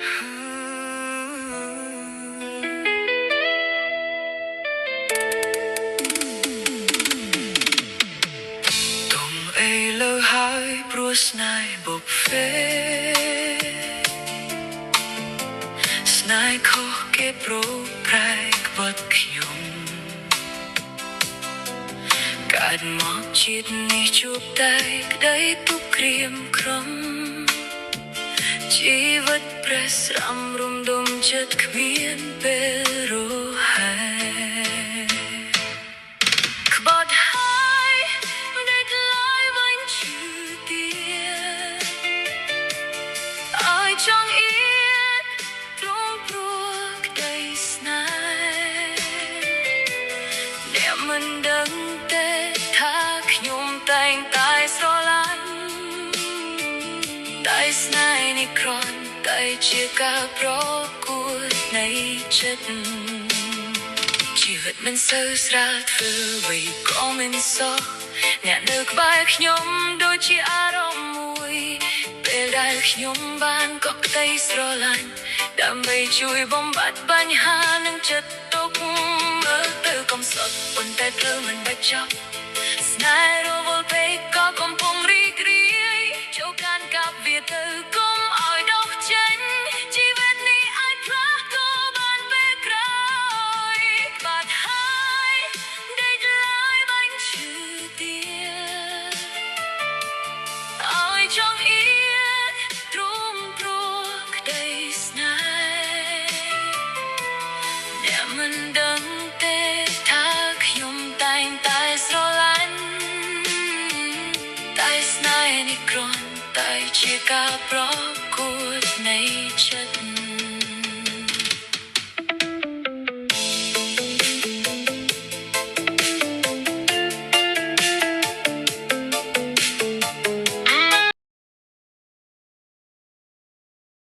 លើហើយព្រោះស្នេហ៍បុព្វេស្នេហ៍ខុសគេប្រោប្រែក្បត់ខ្ញុំកើតមកជាតិនេះជួបតែក្តីទុក្ខក្រៀមក្រំជីវិតប្រេះស្រាំរំដុំចិត្តគ្មានពេលរហែក្បត់ហើយមិនដេកឡើយវិញឈឺទៀតឲ្យចង់អៀនទ្រង់ព្រោះក្តីស្នេហ៍អ្នកមិនដឹងទេថាខ្ញុំតែងតែស្រឡាញ់តែស្នេហ៍នេះគ្រាន់តែជាការប្រកួតនៃចិត្តជីវិតមិនសូវស្រាលធ្វើអ្វីក៏មិនសោះអ្នកនៅក្បែរខ្ញុំដូចជាអារម្មណ៍មួយពេលដែលខ្ញុំបានកក់ក្តីស្រឡាញ់ដើម្បីជួយបំបត្តិបញ្ហានឹងចិត្តទុក្ខមើលទៅកំសត់ប៉ុន្តែត្រូវមិនបាច់ចប់ស្នេហ៍រវល់ពេកក៏កំពុងរីករាយចូលកាន់កាប់វាទៅកុំឲ្យដកចេញជីវិតនេះអាចផ្លាស់ក៏បានពេលក្រោយបាត់ហើយដេកឡើយបាញ់ឈឺទៀតឲ្យចង់អៀនទ្រង់ព្រោះក្តីស្នេហ៍អ្នកមិនដឹងទេថាខ្ញុំតែងតែស្រឡាញ់តែស្នេហ៍នេះគ្រាន់តែជាការប្រ